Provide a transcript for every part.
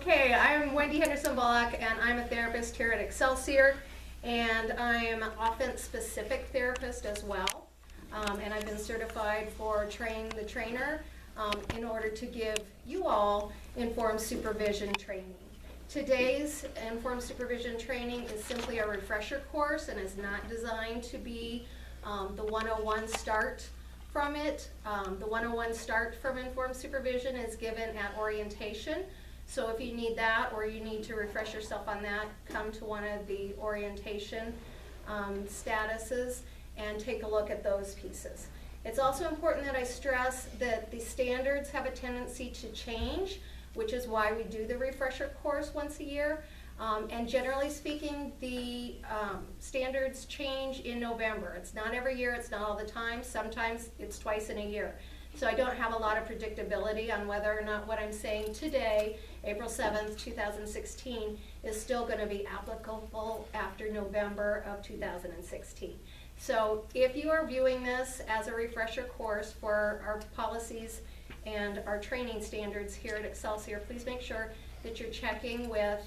Okay, I'm Wendy Henderson-Bullock, and I'm a therapist here at Excelsior, and I am an offense-specific therapist as well. And I've been certified for Train the Trainer in order to give you all informed supervision training. Today's informed supervision training is simply a refresher course and is not designed to be the 101 start from it. The 101 start from informed supervision is given at orientation. So if you need that or you need to refresh yourself on that, come to one of the orientation statuses and take a look at those pieces. It's also important that I stress that the standards have a tendency to change, which is why we do the refresher course once a year. And generally speaking, the standards change in November. It's not every year, it's not all the time. Sometimes it's twice in a year. So I don't have a lot of predictability on whether or not what I'm saying today, April 7th, 2016, is still going to be applicable after November of 2016. So if you are viewing this as a refresher course for our policies and our training standards here at Excelsior, please make sure that you're checking with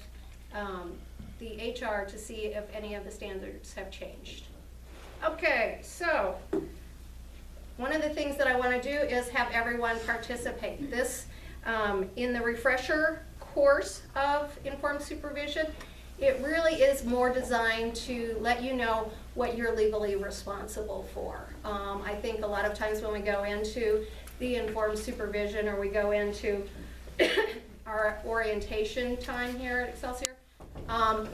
the HR to see if any of the standards have changed. Okay, so one of the things that I want to do is have everyone participate. This, in the refresher course of informed supervision, it really is more designed to let you know what you're legally responsible for. I think a lot of times when we go into the informed supervision or we go into our orientation time here at Excelsior,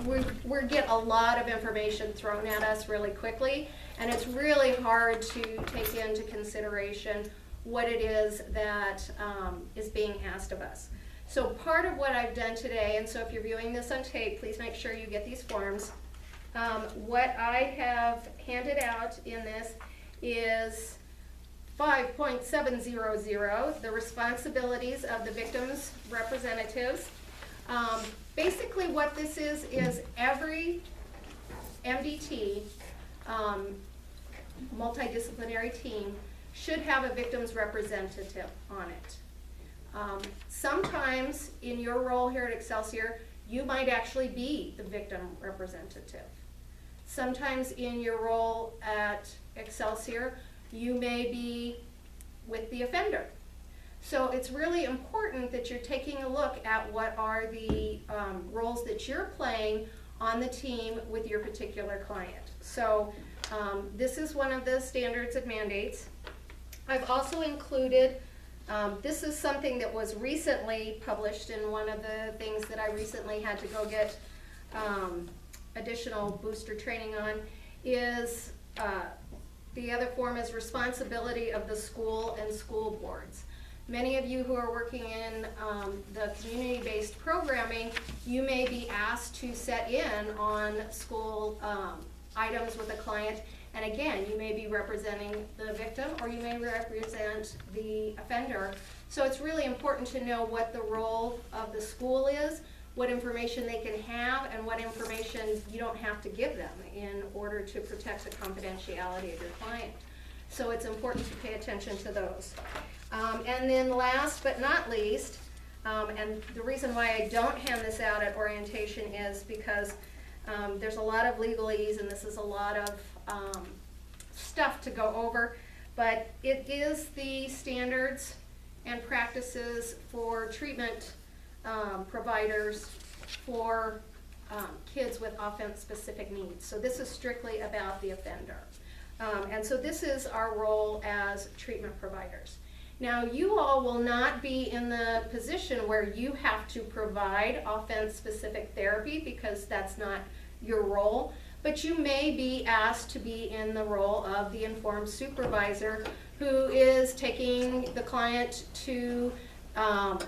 we get a lot of information thrown at us really quickly, and it's really hard to take into consideration what it is that is being asked of us. So part of what I've done today, and so if you're viewing this on tape, please make sure you get these forms. What I have handed out in this is 5.700, the responsibilities of the victims' representatives. Basically what this is every MDT, multidisciplinary team, should have a victim's representative on it. Sometimes in your role here at Excelsior, you might actually be the victim representative. Sometimes in your role at Excelsior, you may be with the offender. So it's really important that you're taking a look at what are the roles that you're playing on the team with your particular client. So this is one of the standards and mandates. I've also included, this is something that was recently published, and one of the things that I recently had to go get additional booster training on is the other form is responsibility of the school and school boards. Many of you who are working in the community-based programming, you may be asked to set in on school items with a client, and again, you may be representing the victim or you may represent the offender. So it's really important to know what the role of the school is, what information they can have, and what information you don't have to give them in order to protect the confidentiality of your client. So it's important to pay attention to those. And then last but not least, and the reason why I don't hand this out at orientation is because there's a lot of legalese and this is a lot of stuff to go over, but it is the standards and practices for treatment providers for kids with offense-specific needs. So this is strictly about the offender. And so this is our role as treatment providers. Now, you all will not be in the position where you have to provide offense-specific therapy because that's not your role, but you may be asked to be in the role of the informed supervisor who is taking the client to a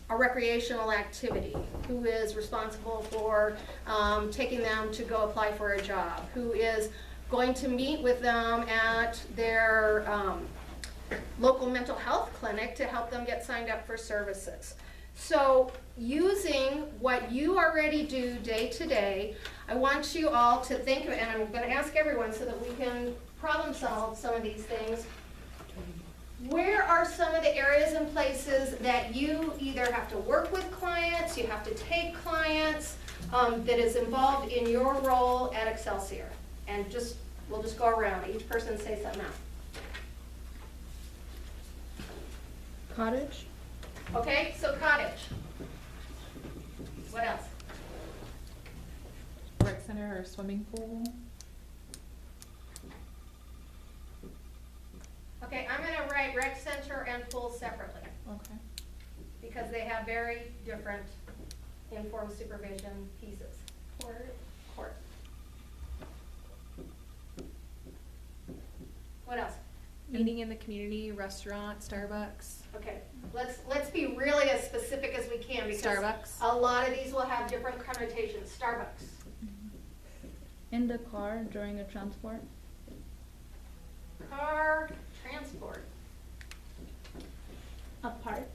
recreational activity, who is responsible for taking them to go apply for a job, who is going to meet with them at their local mental health clinic to help them get signed up for services. So using what you already do day to day, I want you all to think of, and I'm going to ask everyone so that we can problem solve some of these things. where are some of the areas and places that you either have to work with clients, you have to take clients, that is involved in your role at Excelsior? And we'll just go around, each person say something out. Cottage. Okay, so cottage. What else? Rec center or swimming pool. Okay, I'm gonna write rec center and pool separately, Okay. because they have very different informed supervision pieces. Court. What else? Eating in the community, restaurant, Starbucks. Okay, let's be really as specific as we can, because Starbucks. a lot of these will have different connotations. Starbucks. In the car during a transport. Car, transport. A park.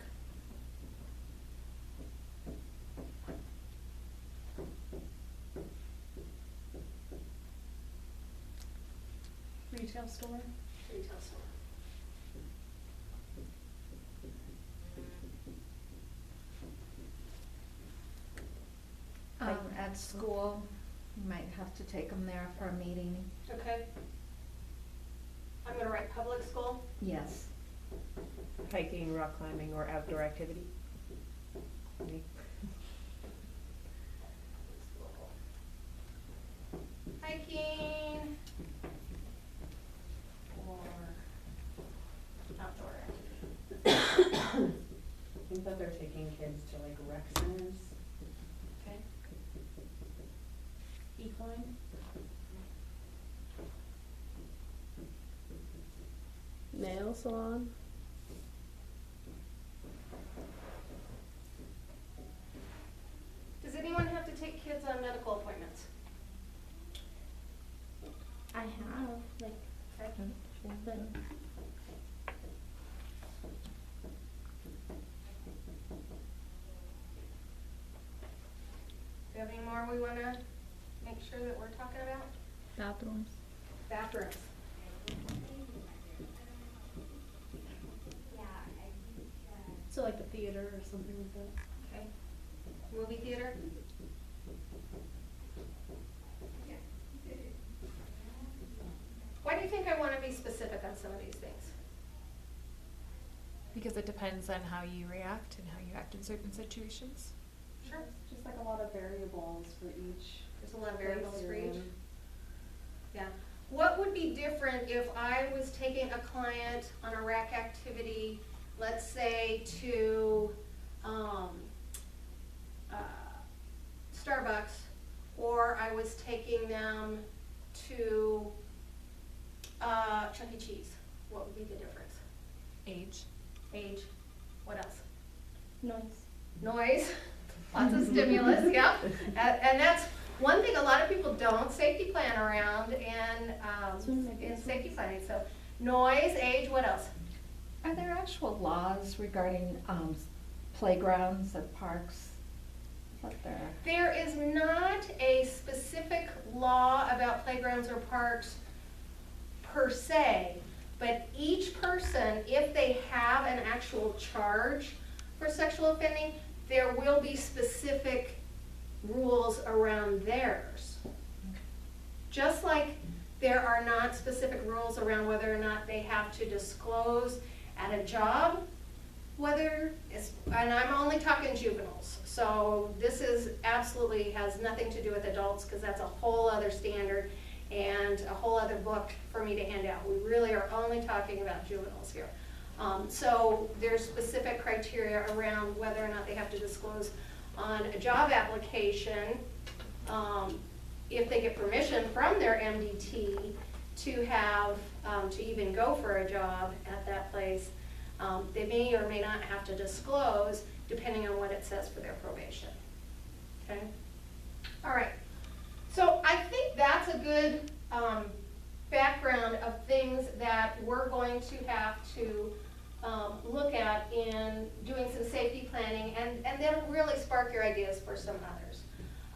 Retail store. Retail store. At school, you might have to take them there for a meeting. Okay. I'm gonna write public school. Yes. Hiking, rock climbing, or outdoor activity. Me. Hiking or outdoor activity. I think that they're taking kids to like rec centers. Okay. Equine. Nail salon. Does anyone have to take kids on medical appointments? I have, like, but Do you have any more we wanna make sure that we're talking about? bathrooms. Bathrooms. So like a theater or something like that. Okay. Movie theater? Why do you think I wanna be specific on some of these things? Because it depends on how you react and how you act in certain situations. Sure. Just like a lot of variables for each. There's a lot of variables place for you're each. in. Yeah. What would be different if I was taking a client on a rec activity, let's say to, Starbucks, or I was taking them to, Chuck E. Cheese? What would be the difference? Age. Age, what else? Noise. Noise, lots of stimulus, yeah. And that's one thing a lot of people don't safety plan around in safety planning, so noise, age, what else? Are there actual laws regarding playgrounds at parks? What there? There is not a specific law about playgrounds or parks per se, but each person, if they have an actual charge for sexual offending, there will be specific rules around theirs. Just like there are not specific rules around whether or not they have to disclose at a job, whether it's, and I'm only talking juveniles, so this is absolutely has nothing to do with adults, because that's a whole other standard and a whole other book for me to hand out. We really are only talking about juveniles here. So there's specific criteria around whether or not they have to disclose on a job application, if they get permission from their MDT to have, to even go for a job at that place. They may or may not have to disclose depending on what it says for their probation. Okay? All right. So I think that's a good background of things that we're going to have to look at in doing some safety planning, and then really spark your ideas for some others.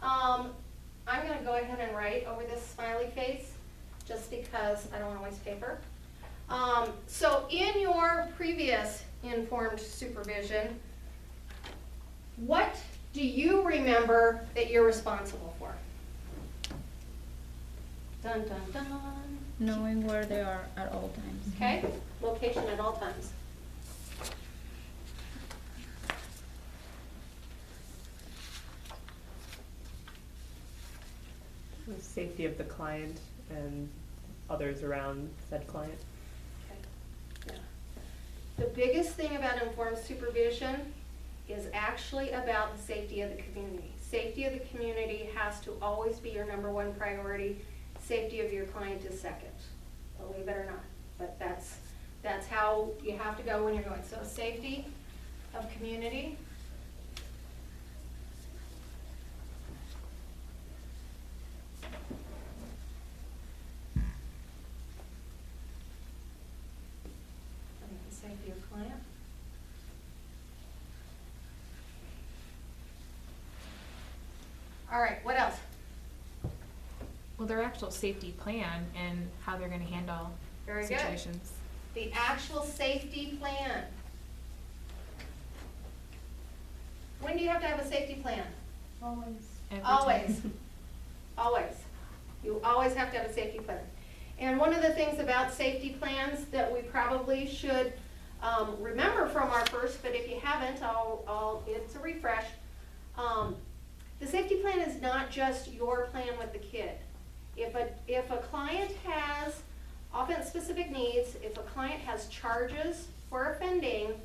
I'm going to go ahead and write over this smiley face just because I don't want to waste paper. So in your previous informed supervision, what do you remember that you're responsible for? Dun, dun, dun. Knowing where they are at all times. Okay, location at all times. The safety of the client and others around said client. Okay. Yeah. The biggest thing about informed supervision is actually about the safety of the community. Safety of the community has to always be your number one priority. Safety of your client is second, believe it or not. But that's how you have to go when you're going. So safety of community. And the safety of client. All right, what else? Well, their actual safety plan and how they're gonna handle Very good. situations. The actual safety plan. When do you have to have a safety plan? Always. Every Always. time. Always. You always have to have a safety plan. And one of the things about safety plans that we probably should remember from our first, but if you haven't, it's a refresh. The safety plan is not just your plan with the kid. If a client has offense-specific needs, if a client has charges for offending,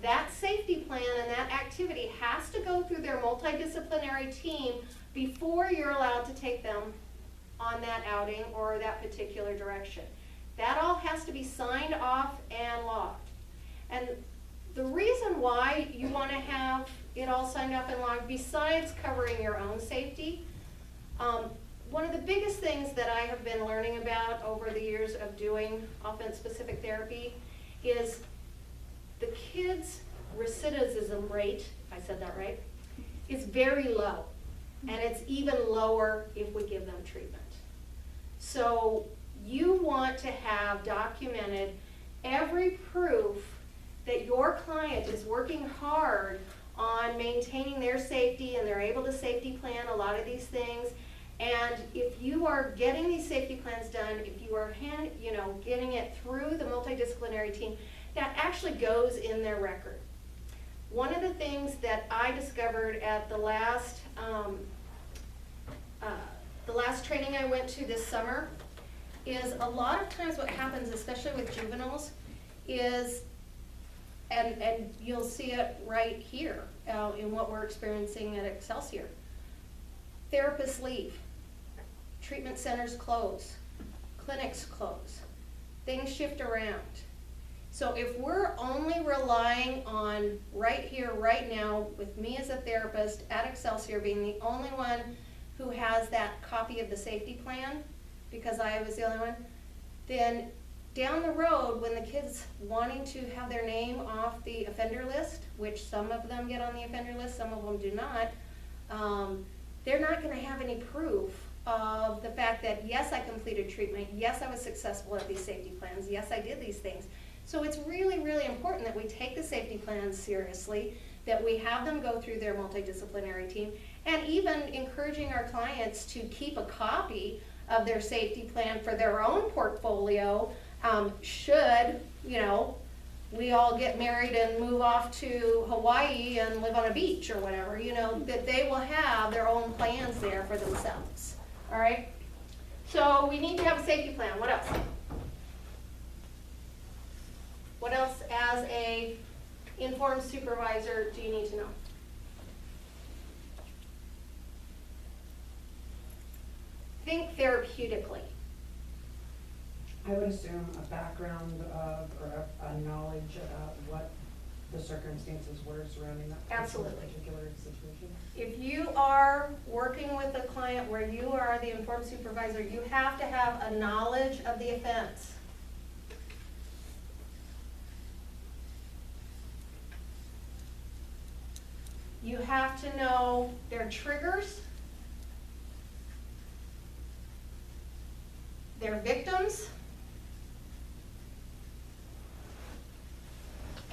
that safety plan and that activity has to go through their multidisciplinary team before you're allowed to take them on that outing or that particular direction. That all has to be signed off and logged. And the reason why you want to have it all signed off and logged, besides covering your own safety, one of the biggest things that I have been learning about over the years of doing offense-specific therapy is the kids' recidivism rate, if I said that right, is very low. And it's even lower if we give them treatment. So you want to have documented every proof that your client is working hard on maintaining their safety and they're able to safety plan a lot of these things. And if you are getting these safety plans done, if you are getting it through the multidisciplinary team, that actually goes in their record. One of the things that I discovered at the last training I went to this summer is a lot of times what happens, especially with juveniles, is, and you'll see it right here in what we're experiencing at Excelsior. Therapists leave, treatment centers close, clinics close, things shift around. So if we're only relying on right here, right now, with me as a therapist at Excelsior being the only one who has that copy of the safety plan, because I was the only one, then down the road, when the kid's wanting to have their name off the offender list, which some of them get on the offender list, some of them do not, they're not going to have any proof of the fact that, yes, I completed treatment, yes, I was successful at these safety plans, yes, I did these things. So it's really, really important that we take the safety plans seriously, that we have them go through their multidisciplinary team, and even encouraging our clients to keep a copy of their safety plan for their own portfolio, should, we all get married and move off to Hawaii and live on a beach or whatever, that they will have their own plans there for themselves, all right? So we need to have a safety plan. What else? What else as a informed supervisor do you need to know? Think therapeutically. I would assume a background of, or a knowledge of what the circumstances were surrounding that Absolutely. particular situation. If you are working with a client where you are the informed supervisor, you have to have a knowledge of the offense. You have to know their triggers, their victims,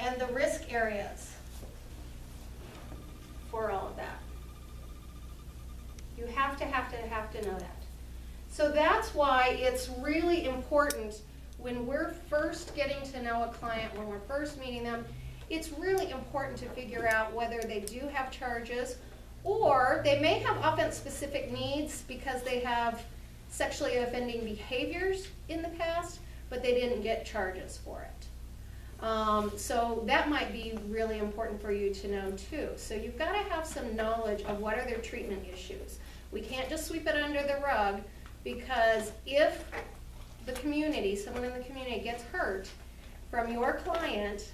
and the risk areas for all of that. You have to know that. So that's why it's really important when we're first getting to know a client, when we're first meeting them, it's really important to figure out whether they do have charges, or they may have offense-specific needs because they have sexually offending behaviors in the past, but they didn't get charges for it. So that might be really important for you to know too. So you've got to have some knowledge of what are their treatment issues. We can't just sweep it under the rug, because if the community, someone in the community gets hurt from your client,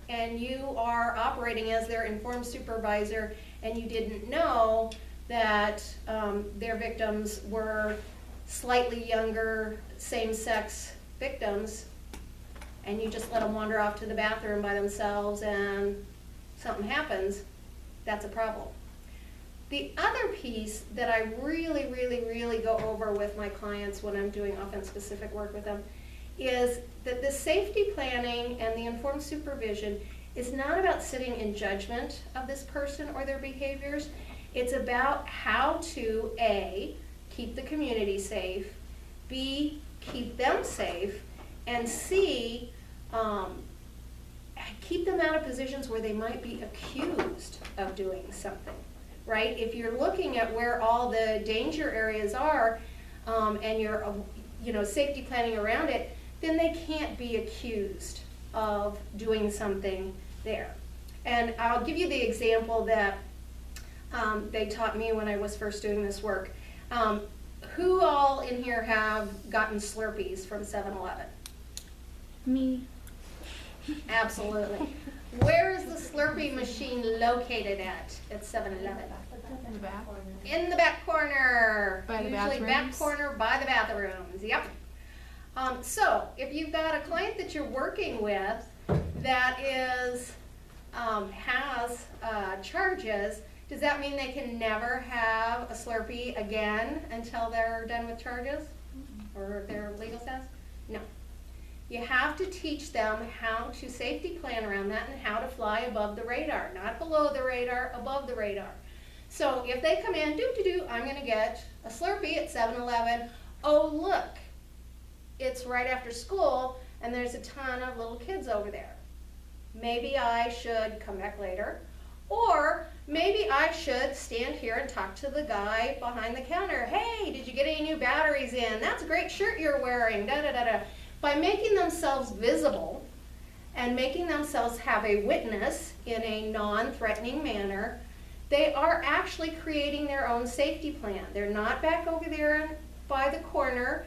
and you are operating as their informed supervisor, and you didn't know that their victims were slightly younger same-sex victims, and you just let them wander off to the bathroom by themselves and something happens, that's a problem. The other piece that I really go over with my clients when I'm doing offense-specific work with them is that the safety planning and the informed supervision is not about sitting in judgment of this person or their behaviors. It's about how to, A, keep the community safe, B, keep them safe, and C, keep them out of positions where they might be accused of doing something, right? If you're looking at where all the danger areas are, and you're, safety planning around it, then they can't be accused of doing something there. And I'll give you the example that they taught me when I was first doing this work. Who all in here have gotten Slurpees from 7-Eleven? Me. Absolutely. Where is the Slurpee machine located at 7-Eleven? In the back. In the back corner. By the Usually back bathrooms? corner by the bathrooms, yep. So if you've got a client that you're working with that is, has charges, does that mean they can never have a Slurpee again until they're done with charges? Or their legal status? No. You have to teach them how to safety plan around that and how to fly above the radar, not below the radar, above the radar. So if they come in, I'm gonna get a Slurpee at 7-Eleven. Oh, look, it's right after school and there's a ton of little kids over there. Maybe I should come back later, or maybe I should stand here and talk to the guy behind the counter. Hey, did you get any new batteries in? That's a great shirt you're wearing, da-da-da-da. By making themselves visible and making themselves have a witness in a non-threatening manner, they are actually creating their own safety plan. They're not back over there by the corner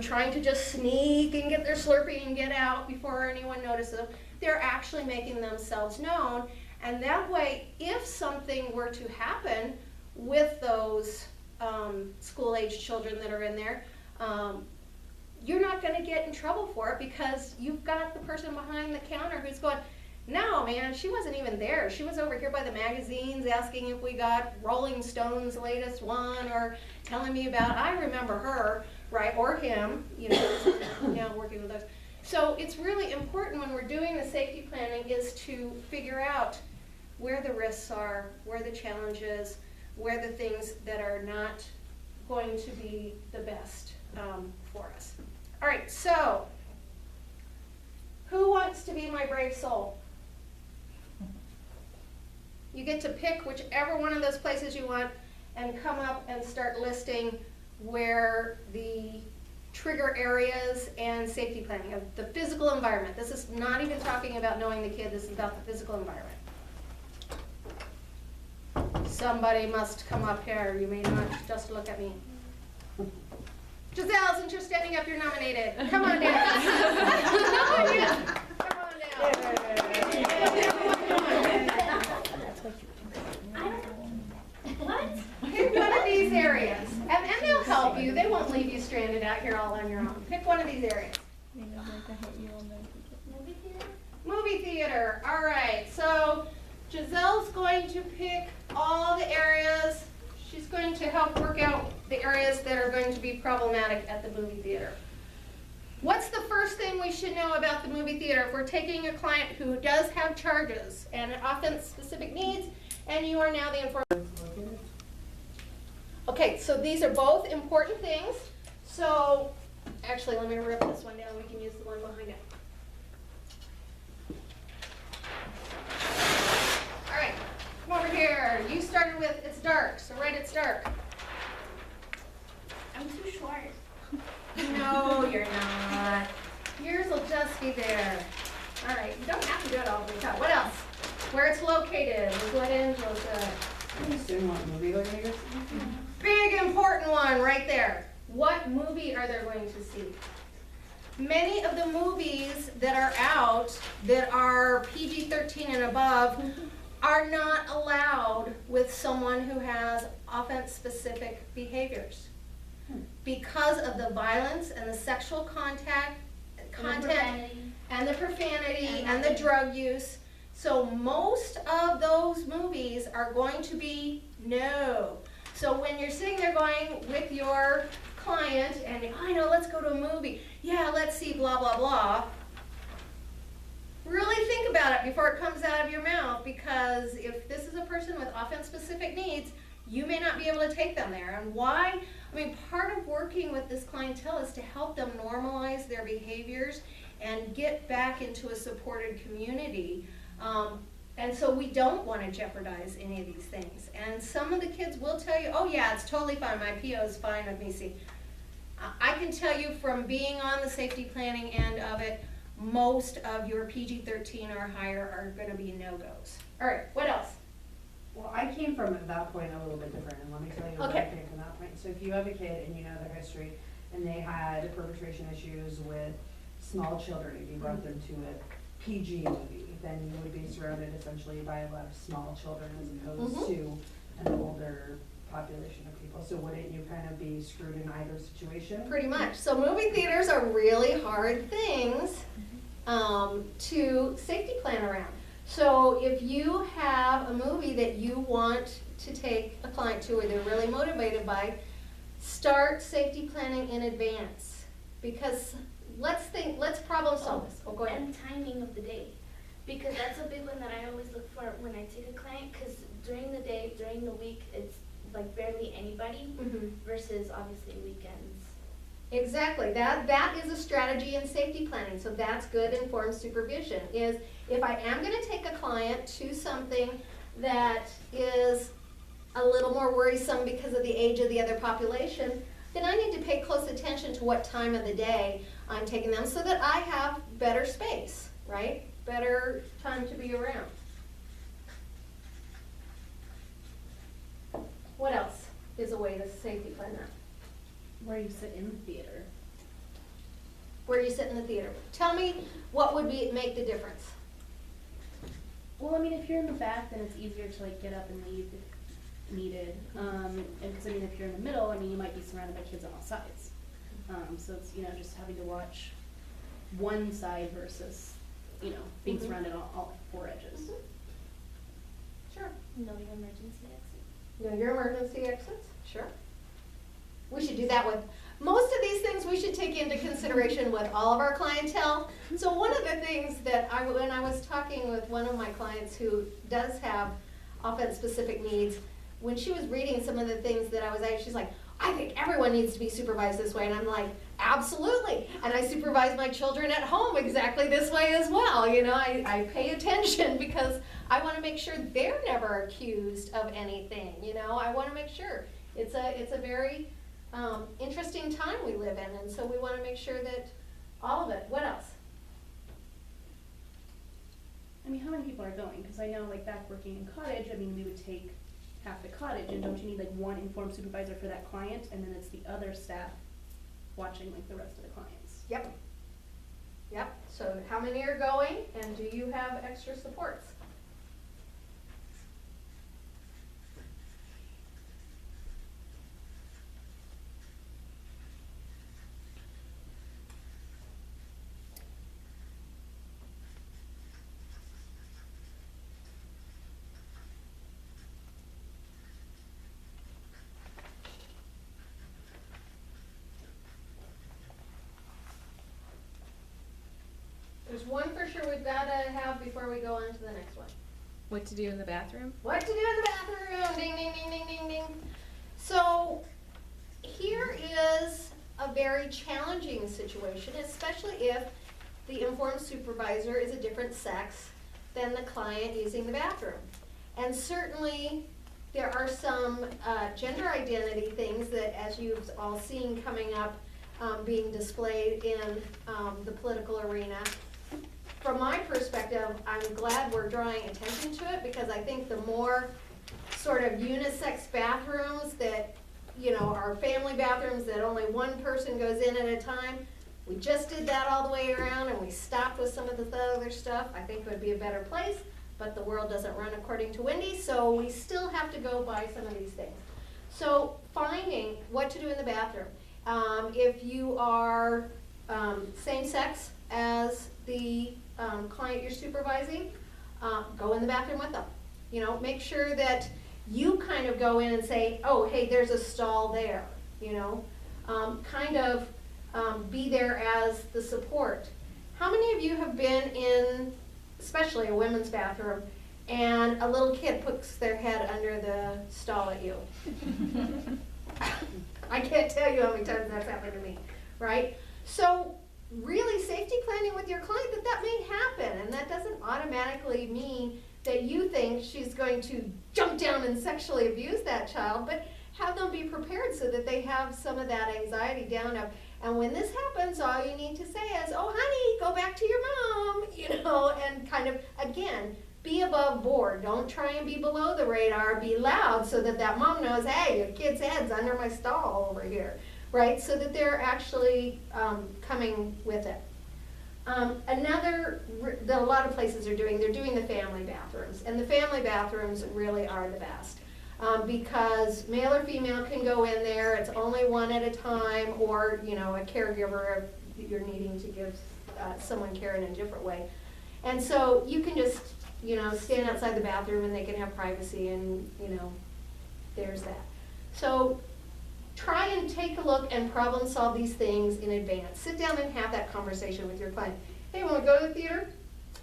trying to just sneak and get their Slurpee and get out before anyone notices them. They're actually making themselves known, and that way, if something were to happen with those school-age children that are in there, you're not going to get in trouble for it because you've got the person behind the counter who's going, no, man, she wasn't even there. She was over here by the magazines asking if we got Rolling Stone's latest one, or telling me about, I remember her, right, or him, now working with us. So it's really important when we're doing the safety planning is to figure out where the risks are, where the challenges, where the things that are not going to be the best for us. All right, so who wants to be my brave soul? You get to pick whichever one of those places you want and come up and start listing where the trigger areas and safety planning of the physical environment. This is not even talking about knowing the kid, this is about the physical environment. Somebody must come up here, you may not just look at me. Giselle, since you're standing up, you're nominated. Come on down. Come on down. Come on down. What? Pick one of these areas, and they'll help you. They won't leave you stranded out here all on your own. Pick one of these areas. Movie theater? Movie theater. All right. So Giselle's going to pick all the areas. She's going to help work out the areas that are going to be problematic at the movie theater. What's the first thing we should know about the movie theater if we're taking a client who does have charges and offense-specific needs, and you are now the enforcement? Okay, so these are both important things. So, actually, let me rip this one down. We can use the one behind it. All right, come over here. You started with it's dark, so write it's dark. I'm too short. No, you're not. Yours will just be there. All right, you don't have to do it all the time. What else? Where it's located is what Angela said. Can you assume what movie they're gonna go see? Big important one right there. What movie are they going to see? Many of the movies that are out that are PG-13 and above are not allowed with someone who has offense-specific behaviors. Because of the violence and the sexual content and the profanity and the drug use. So most of those movies are going to be no. So when you're sitting there going with your client and I know, let's go to a movie. Yeah, let's see blah, blah, blah. Really think about it before it comes out of your mouth, because if this is a person with offense-specific needs, you may not be able to take them there. And why? I mean, part of working with this clientele is to help them normalize their behaviors and get back into a supported community. And so we don't want to jeopardize any of these things. And some of the kids will tell you, oh yeah, it's totally fine, my PO is fine with me. See, I can tell you from being on the safety planning end of it, most of your PG-13 or higher are going to be no-goes. All right, what else? Well, I came from at that point a little bit different, and let me tell you where I Okay. came from that point. So if you have a kid and you know their history, and they had perpetration issues with small children, if you brought them to a PG movie, then you would be surrounded essentially by a lot of small children as opposed to an older population of people. So wouldn't you kind of be screwed in either situation? Pretty much. So movie theaters are really hard things to safety plan around. So if you have a movie that you want to take a client to or they're really motivated by, start safety planning in advance. Because let's problem solve this. Oh, go ahead. And timing of the day. Because that's a big one that I always look for when I take a client, because during the day, during the week, it's like barely anybody Mhm. versus obviously weekends. Exactly. That is a strategy in safety planning. So that's good informed supervision. Is if I am going to take a client to something that is a little more worrisome because of the age of the other population, then I need to pay close attention to what time of the day I'm taking them so that I have better space, right? Better time to be around. What else is a way to safety plan that? Where you sit in the theater. Where you sit in the theater. Tell me what would make the difference. Well, I mean, if you're in the back, then it's easier to like get up and leave if needed. And because I mean, if you're in the middle, I mean, you might be surrounded by kids on all sides. So it's just having to watch one side versus being surrounded on all four edges. Sure. Know your emergency exit. Know your emergency exits? Sure. We should do that with, most of these things we should take into consideration with all of our clientele. So one of the things that when I was talking with one of my clients who does have offense-specific needs, when she was reading some of the things that I was at, she's like, I think everyone needs to be supervised this way. And I'm like, absolutely. And I supervise my children at home exactly this way as well. I pay attention because I want to make sure they're never accused of anything. I want to make sure. It's a very interesting time we live in, and so we want to make sure that all of it. What else? I mean, how many people are going? Because I know, like, back working in cottage, I mean, we would take half the cottage, and don't you need, like, one informed supervisor for that client, and then it's the other staff watching, like, the rest of the clients? Yep. Yep. So how many are going, and do you have extra supports? there's one for sure we've gotta have before we go on to the next one. What to do in the bathroom? What to do in the bathroom, ding, ding, ding, ding, ding, ding. So, here is a very challenging situation, especially if the informed supervisor is a different sex than the client using the bathroom. And certainly, there are some gender identity things that, as you've all seen coming up, being displayed in the political arena. From my perspective, I'm glad we're drawing attention to it, because I think the more sort of unisex bathrooms that, you know, are family bathrooms that only one person goes in at a time, we just did that all the way around and we stopped with some of the other stuff, I think it would be a better place, but the world doesn't run according to Wendy, so we still have to go by some of these things. So finding what to do in the bathroom. If you are same sex as the client you're supervising, go in the bathroom with them. You know, make sure that you kind of go in and say, oh, hey, there's a stall there, you know. Be there as the support. How many of you have been in, especially a women's bathroom, and a little kid puts their head under the stall at you? I can't tell you how many times that's happened to me, right? So really safety planning with your client that may happen, and that doesn't automatically mean that you think she's going to jump down and sexually abuse that child, but have them be prepared so that they have some of that anxiety down of, and when this happens, all you need to say is, oh honey, go back to your mom, you know, and kind of, again, be above board. Don't try and be below the radar, be loud so that that mom knows, hey, your kid's head's under my stall over here, right? So that they're actually coming with it. That a lot of places are doing, they're doing the family bathrooms, and the family bathrooms really are the best. Because male or female can go in there, it's only one at a time, or, you know, a caregiver if you're needing to give someone care in a different way. And so you can just, you know, stand outside the bathroom and they can have privacy, and, you know, there's that. So try and take a look and problem solve these things in advance. Sit down and have that conversation with your client. Hey, when we go to the theater,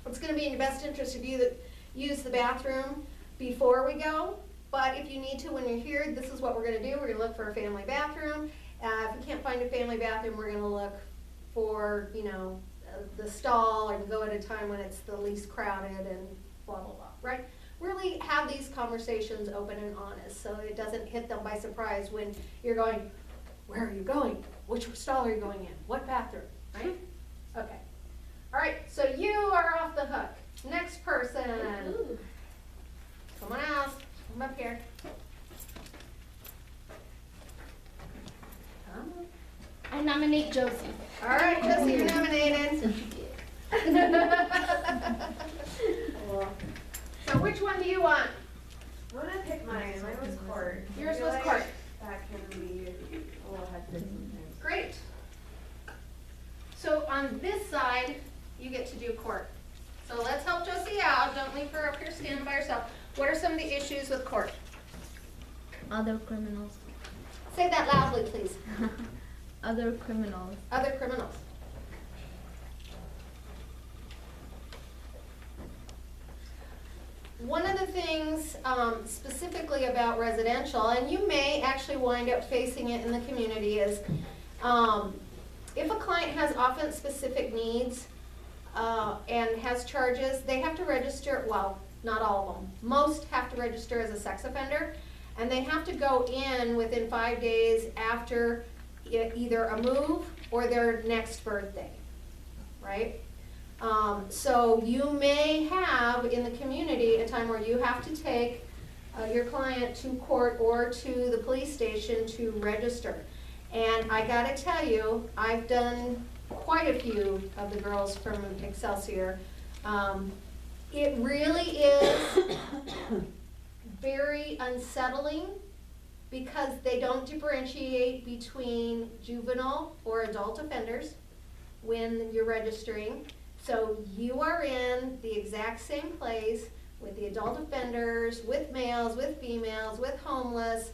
it's going to be in your best interest of you that use the bathroom before we go. But if you need to, when you're here, this is what we're going to do. We're going to look for a family bathroom. If we can't find a family bathroom, we're going to look for, you know, the stall, or go at a time when it's the least crowded, and blah, blah, blah, right? Really have these conversations open and honest, so it doesn't hit them by surprise when you're going, where are you going? Which stall are you going in? What bathroom, right? Okay. All right, so you are off the hook. Next person. Ooh. Someone else. Come up here. Come on. I nominate Josie. All right, Josie, you're nominated. So which one do you want? I'm gonna pick mine. Mine was court. Yours I feel was like court. That can be a little hectic sometimes. Great. So on this side, you get to do court. So let's help Josie out. Don't leave her up here standing by herself. What are some of the issues with court? Other criminals. Say that loudly, please. Other criminals. Other criminals. One of the things specifically about residential, and you may actually wind up facing it in the community, is if a client has offense-specific needs and has charges, they have to register, well, not all of them. Most have to register as a sex offender, and they have to go in within 5 days after either a move or their next birthday, right? So you may have in the community a time where you have to take your client to court or to the police station to register. And I gotta tell you, I've done quite a few of the girls from Excelsior. It really is very unsettling because they don't differentiate between juvenile or adult offenders when you're registering. So you are in the exact same place with the adult offenders, with males, with females, with homeless,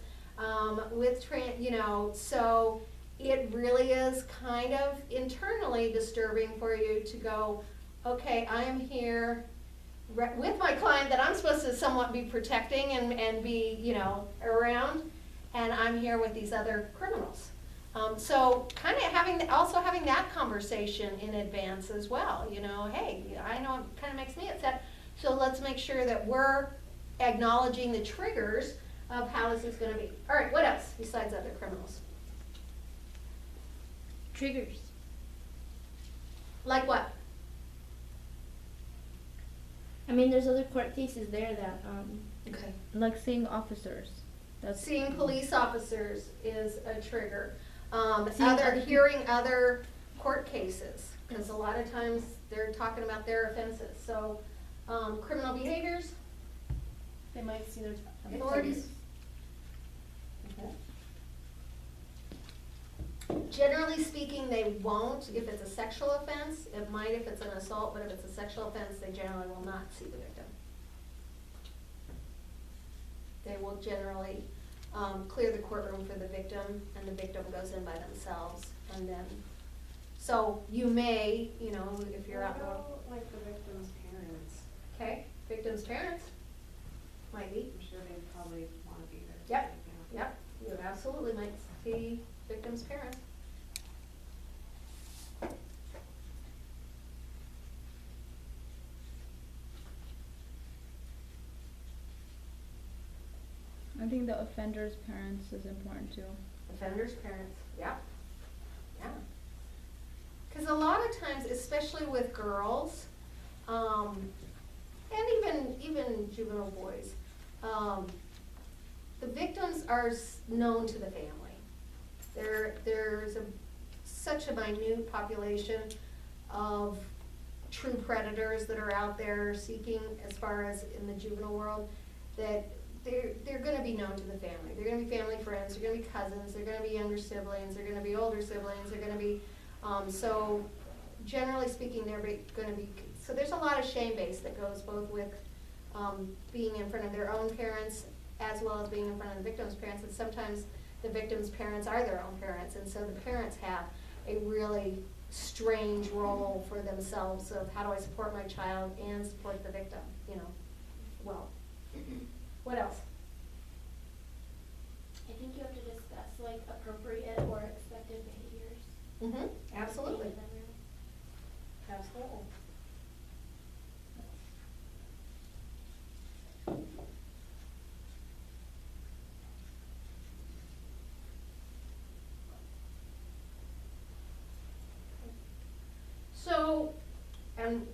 with you know, so it really is kind of internally disturbing for you to go, okay, I'm here with my client that I'm supposed to somewhat be protecting and be, you know, around, and I'm here with these other criminals. So kind of also having that conversation in advance as well, you know, hey, I know it kind of makes me upset, so let's make sure that we're acknowledging the triggers of how this is gonna be. All right, what else besides other criminals? Triggers. Like what? I mean, there's other court cases there that, Okay. Like seeing officers. That's Seeing police officers is a trigger. Seeing other people. Hearing other court cases, because a lot of times they're talking about their offenses. So, criminal behaviors, They might see their authorities. Generally speaking, they won't if it's a sexual offense. It might if it's an assault, but if it's a sexual offense, they generally will not see the victim. They will generally clear the courtroom for the victim, and the victim goes in by themselves, and then, so you may, you know, if you're out, What about, like the victim's parents? okay, victim's parents, might be, I'm sure they'd probably wanna be there. too, Yep. yeah. yep, you absolutely might see victim's parents. I think the offender's parents is important too. Offender's parents, yeah, yeah. Because a lot of times, especially with girls, and even juvenile boys, the victims are known to the family. There's such a minute population of true predators that are out there seeking, as far as in the juvenile world, that they're gonna be known to the family. They're gonna be family friends, they're gonna be cousins, they're gonna be younger siblings, they're gonna be older siblings, they're gonna be, so generally speaking, gonna be, so there's a lot of shame base that goes both with, being in front of their own parents as well as being in front of the victim's parents, and sometimes the victim's parents are their own parents, and so the parents have a really strange role for themselves of how do I support my child and support the victim, you know, well. What else? I think you have to discuss like appropriate or expected behaviors. Mm-hmm, absolutely, Behavior them really. absolutely. So, and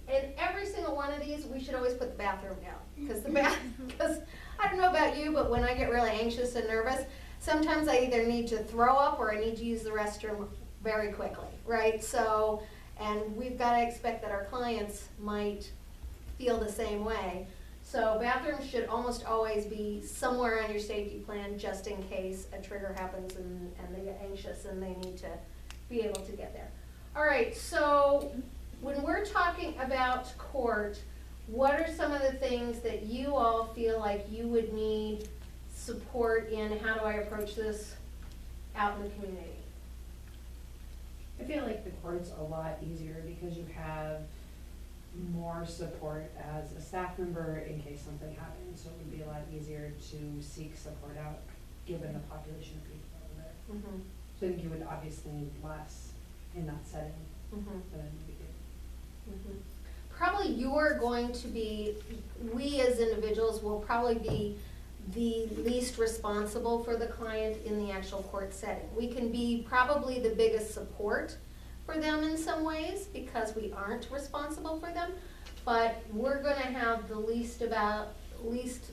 in every single one of these, we should always put the bathroom down, because I don't know about you, but when I get really anxious and nervous, sometimes I either need to throw up or I need to use the restroom very quickly, right? So, and we've gotta expect that our clients might feel the same way. So bathrooms should almost always be somewhere on your safety plan, just in case a trigger happens and they get anxious and they need to be able to get there. All right, so when we're talking about court, what are some of the things that you all feel like you would need support in? How do I approach this out in the community? I feel like the court's a lot easier because you have more support as a staff member in case something happens, so it would be a lot easier to seek support out, given the population of people over there. Mm-hmm. So I think you would obviously need less in that setting Mm-hmm. than you do. Mhm. Probably you're going to be, we as individuals will probably be the least responsible for the client in the actual court setting. We can be probably the biggest support for them in some ways because we aren't responsible for them, but we're gonna have the least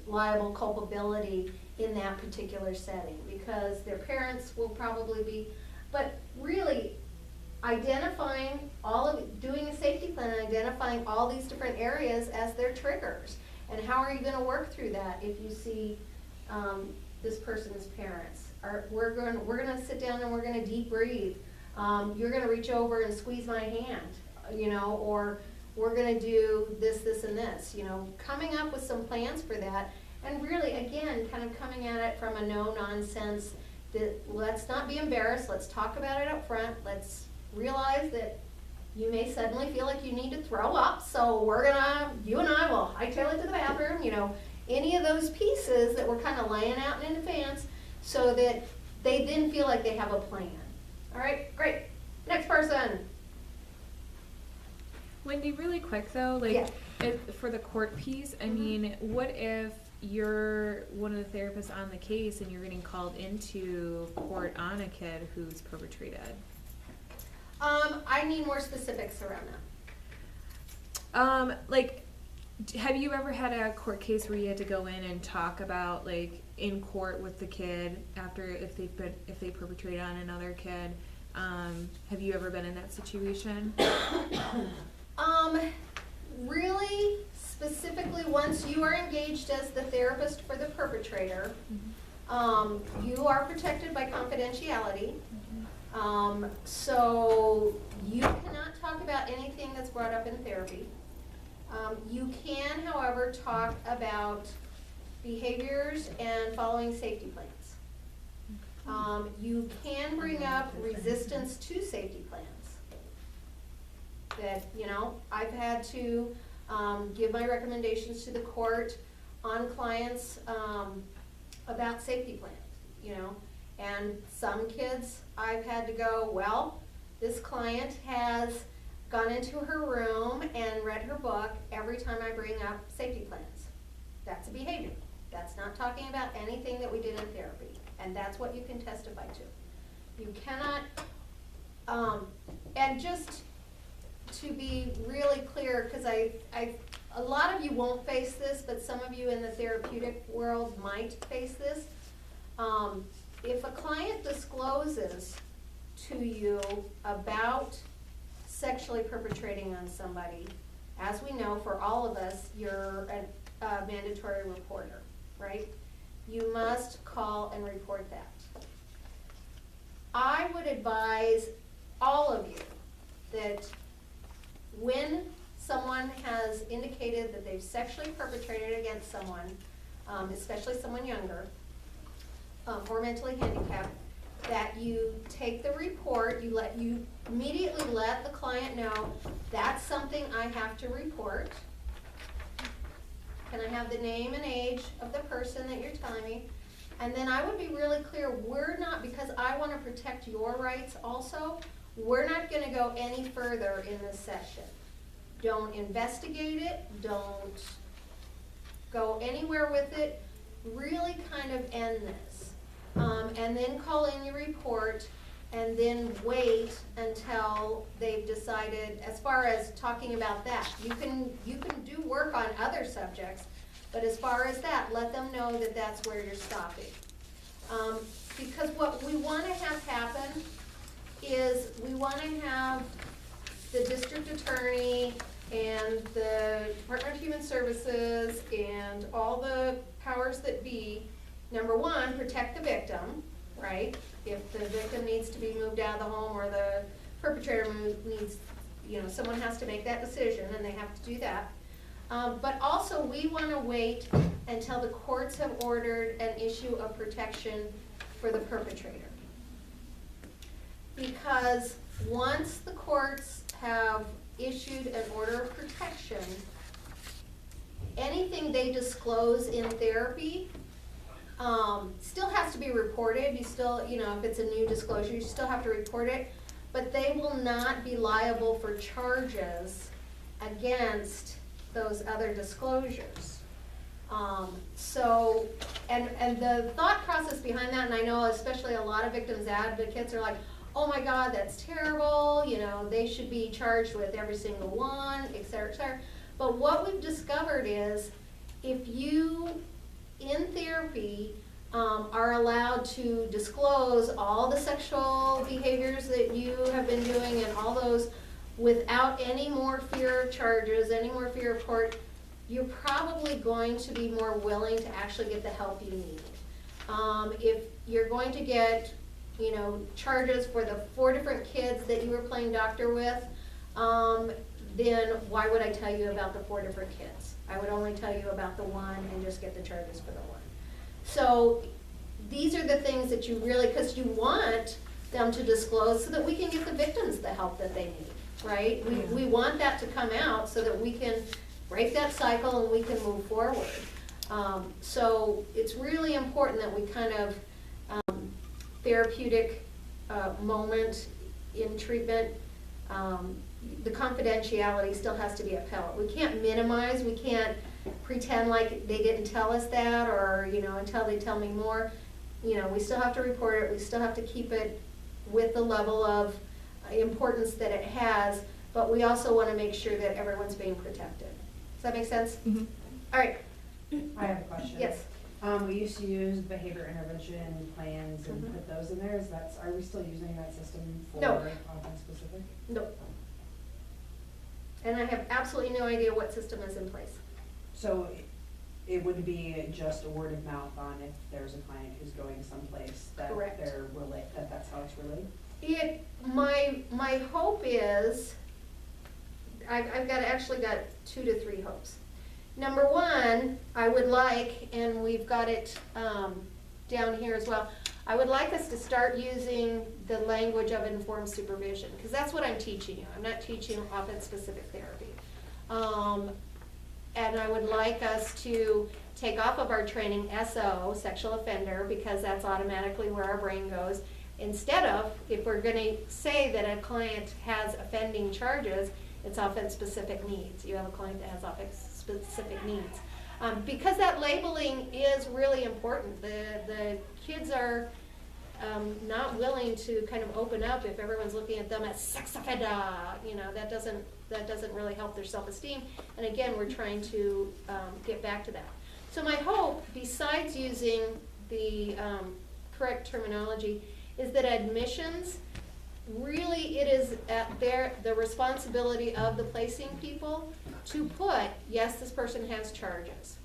liable culpability in that particular setting because their parents will probably be, but really, identifying doing a safety plan and identifying all these different areas as their triggers. And how are you gonna work through that if you see, this person's parents? We're gonna sit down and we're gonna deep breathe. You're gonna reach over and squeeze my hand, you know, or we're gonna do this, this, and this, you know, coming up with some plans for that. And really, again, kind of coming at it from a no-nonsense, that let's not be embarrassed, let's talk about it up front, let's realize that You may suddenly feel like you need to throw up, so you and I will hightail it to the bathroom, you know, any of those pieces that we're kind of laying out in advance so that they then feel like they have a plan. All right, great. Next person. Wendy, really quick though, like, Yeah. for the court piece, I Mhm. mean, what if you're one of the therapists on the case and you're getting called into court on a kid who's perpetrated? I need more specifics around that. Like, have you ever had a court case where you had to go in and talk about, like, in court with the kid after, if they perpetrate on another kid? Have you ever been in that situation? Really specifically, once you are engaged as the therapist for the perpetrator, you are protected by confidentiality. So you cannot talk about anything that's brought up in therapy. You can, however, talk about behaviors and following safety plans. You can bring up resistance to safety plans. That, you know, I've had to give my recommendations to the court on clients about safety plans, you know. And some kids, I've had to go, well, this client has gone into her room and read her book every time I bring up safety plans. That's a behavior. That's not talking about anything that we did in therapy. And that's what you can testify to. You cannot, and just to be really clear, because a lot of you won't face this, but some of you in the therapeutic world might face this. If a client discloses to you about sexually perpetrating on somebody, as we know, for all of us, you're a mandatory reporter, right? You must call and report that. I would advise all of you that when someone has indicated that they've sexually perpetrated against someone, especially someone younger, or mentally handicapped, that you take the report, you immediately let the client know, that's something I have to report. Can I have the name and age of the person that you're telling me? And then I would be really clear, we're not, because I want to protect your rights also, we're not going to go any further in this session. Don't investigate it, don't go anywhere with it, really kind of end this. And then call in your report and then wait until they've decided, as far as talking about that. You can do work on other subjects, but as far as that, let them know that that's where you're stopping. Because what we want to have happen is we want to have the district attorney and the Department of Human Services and all the powers that be, number one, protect the victim, right? If the victim needs to be moved out of the home or the perpetrator needs, you know, someone has to make that decision and they have to do that. But also we want to wait until the courts have ordered an issue of protection for the perpetrator. Because once the courts have issued an order of protection, anything they disclose in therapy still has to be reported. You still, you know, if it's a new disclosure, you still have to report it, but they will not be liable for charges against those other disclosures. So, and the thought process behind that, and I know especially a lot of victims advocates are like, oh my God, that's terrible, you know, they should be charged with every single one, et cetera, et cetera. But what we've discovered is, if you, in therapy, are allowed to disclose all the sexual behaviors that you have been doing and all those without any more fear of charges, any more fear of court, you're probably going to be more willing to actually get the help you need. If you're going to get, you know, charges for the 4 different kids that you were playing doctor with, then why would I tell you about the 4 different kids? I would only tell you about the one and just get the charges for the one. So these are the things that you really, because you want them to disclose so that we can get the victims the help that they need. right? We want that to come out so that we can break that cycle and we can move forward. So it's really important that we kind of therapeutic moment in treatment, the confidentiality still has to be upheld. We can't minimize, we can't pretend like they didn't tell us that, or, you know, until they tell me more. You know, we still have to report it, we still have to keep it with the level of importance that it has, but we also want to make sure that everyone's being protected. Does that make sense? Mhm. All right, I have a question. yes. We used to use behavior intervention plans and Mhm. put those in there. Are we still using that system for No. offense specific? No. And I have absolutely no idea what system is in place. So it would be just a word of mouth on if there's a client who's going someplace that Correct. that's how it's relayed? My hope is, I've actually got 2 to 3 hopes. Number one, I would like, and we've got it down here as well, I would like us to start using the language of informed supervision, because that's what I'm teaching you. I'm not teaching offense-specific therapy. And I would like us to take off of our training SO, sexual offender, because that's automatically where our brain goes. Instead of, if we're gonna say that a client has offending charges, it's offense-specific needs. You have a client that has offense-specific needs. Because that labeling is really important. The kids are not willing to kind of open up if everyone's looking at them as sex offender. You know, that doesn't really help their self-esteem. And again, we're trying to get back to that. So my hope, besides using the correct terminology, is that admissions, really it is at the responsibility of the placing people to put, yes, this person has charges.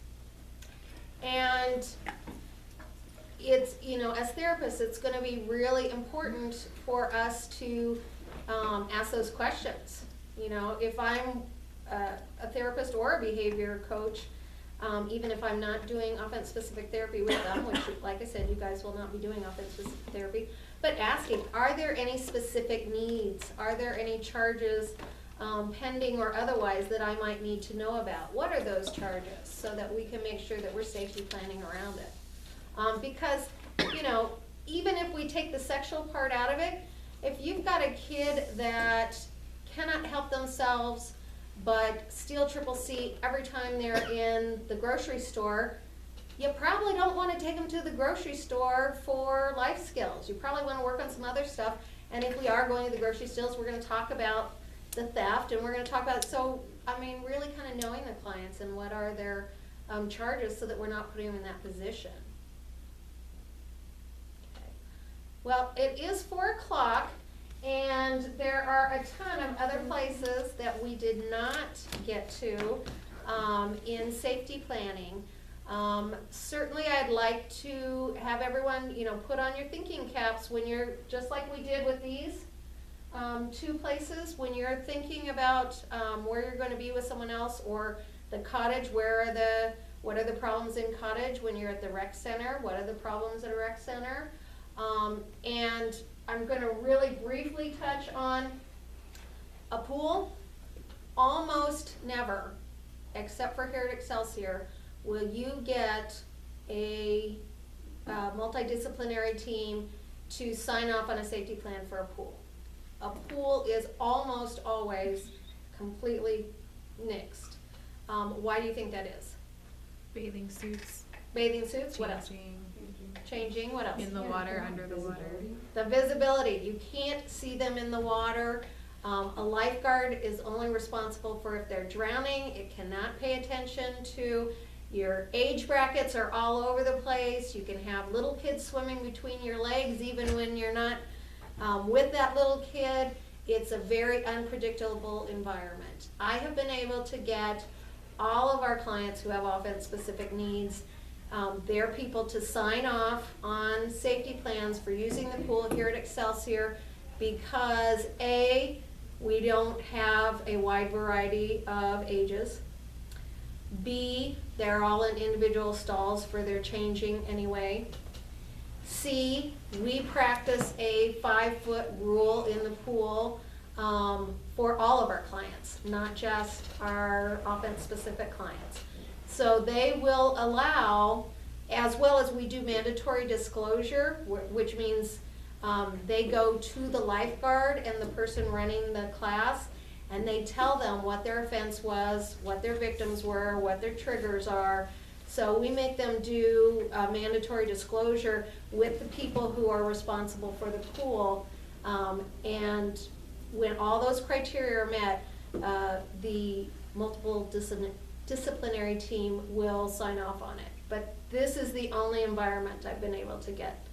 And it's, you know, as therapists, it's gonna be really important for us to ask those questions. You know, if I'm a therapist or a behavior coach, even if I'm not doing offense-specific therapy with them, which, like I said, you guys will not be doing offense-specific therapy, but asking, are there any specific needs? Are there any charges pending or otherwise that I might need to know about? What are those charges, so that we can make sure that we're safety planning around it? Because, you know, even if we take the sexual part out of it, if you've got a kid that cannot help themselves but steal CCC every time they're in the grocery store, you probably don't want to take them to the grocery store for life skills. You probably want to work on some other stuff. And if we are going to the grocery stores, we're going to talk about the theft, and we're going to talk about, so, I mean, really kind of knowing the clients and what are their charges, so that we're not putting them in that position. Okay. Well, it is 4 o'clock. And there are a ton of other places that we did not get to in safety planning. Certainly I'd like to have everyone, you know, put on your thinking caps when you're, just like we did with these 2 places, when you're thinking about where you're going to be with someone else, or the cottage, what are the problems in cottage? When you're at the rec center, what are the problems at a rec center? And I'm going to really briefly touch on a pool. Almost never, except for here at Excelsior, will you get a multidisciplinary team to sign off on a safety plan for a pool. A pool is almost always completely nixed. Why do you think that is? Bathing suits. Bathing suits, what else? Changing. What else? In the water, under the water. The visibility, you can't see them in the water. A lifeguard is only responsible for if they're drowning. It cannot pay attention to your age brackets are all over the place. You can have little kids swimming between your legs even when you're not with that little kid. It's a very unpredictable environment. I have been able to get all of our clients who have offense-specific needs, their people to sign off on safety plans for using the pool here at Excelsior, because A, we don't have a wide variety of ages. B, they're all in individual stalls for their changing anyway. C, we practice a 5-foot rule in the pool for all of our clients, not just our offense-specific clients. So they will allow, as well as we do mandatory disclosure, which means they go to the lifeguard and the person running the class, and they tell them what their offense was, what their victims were, what their triggers are. So we make them do a mandatory disclosure with the people who are responsible for the pool. And when all those criteria are met, the multiple disciplinary team will sign off on it. But this is the only environment I've been able to get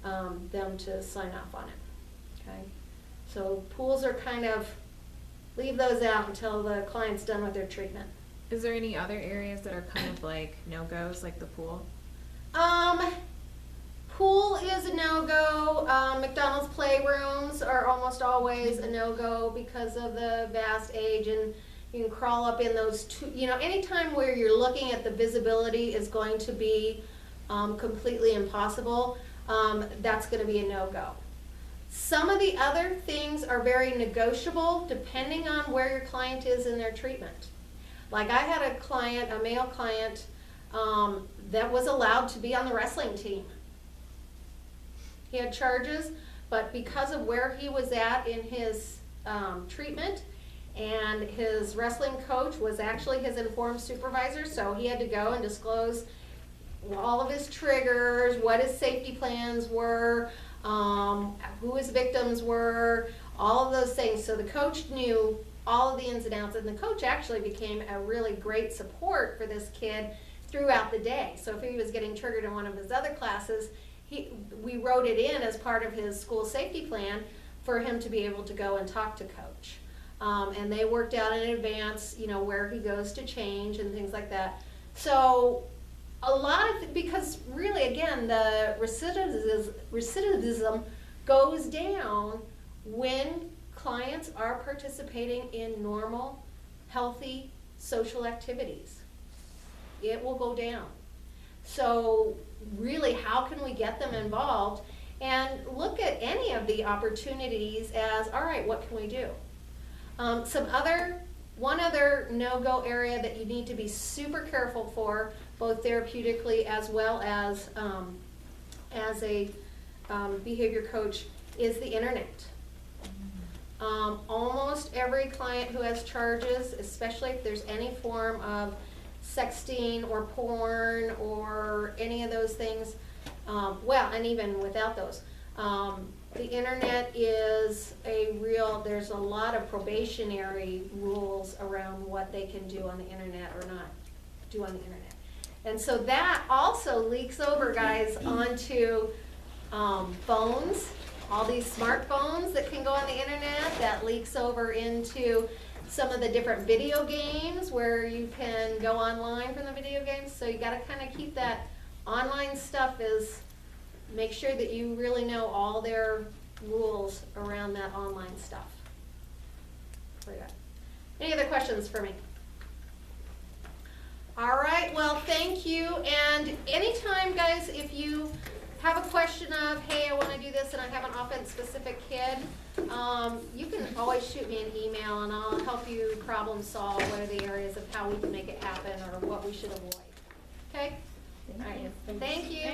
them to sign off on it. Okay? So pools are kind of, leave those out until the client's done with their treatment. Is there any other areas that are kind of like no-goes, like the pool? Pool is a no-go. McDonald's playrooms are almost always a no-go because of the vast age, and you can crawl up in those two, anytime where you're looking at the visibility is going to be completely impossible, that's gonna be a no-go. Some of the other things are very negotiable depending on where your client is in their treatment. Like I had a client, a male client, that was allowed to be on the wrestling team. He had charges, but because of where he was at in his treatment, and his wrestling coach was actually his informed supervisor, so he had to go and disclose all of his triggers, what his safety plans were, who his victims were, all of those things. So the coach knew all of the ins and outs, and the coach actually became a really great support for this kid throughout the day. So if he was getting triggered in one of his other classes, we wrote it in as part of his school safety plan for him to be able to go and talk to coach. And they worked out in advance, where he goes to change and things like that. So a lot of, because really, again, the recidivism goes down when clients are participating in normal, healthy social activities. It will go down. So really, how can we get them involved and look at any of the opportunities as, all right, what can we do? One other no-go area that you need to be super careful for, both therapeutically as well as a behavior coach, is the internet. Almost every client who has charges, especially if there's any form of sexting or porn or any of those things, and even without those, the internet is there's a lot of probationary rules around what they can do on the internet or not do on the internet. And so that also leaks over, guys, onto phones, all these smartphones that can go on the internet. That leaks over into some of the different video games where you can go online from the video games. So you gotta kind of keep that online stuff make sure that you really know all their rules around that online stuff. Any other questions for me? All right, well, thank you. And anytime, guys, if you have a question of, hey, I want to do this and I have an offense-specific kid, you can always shoot me an email and I'll help you problem solve what are the areas of how we can make it happen or what we should avoid. Okay? All right. Thank you.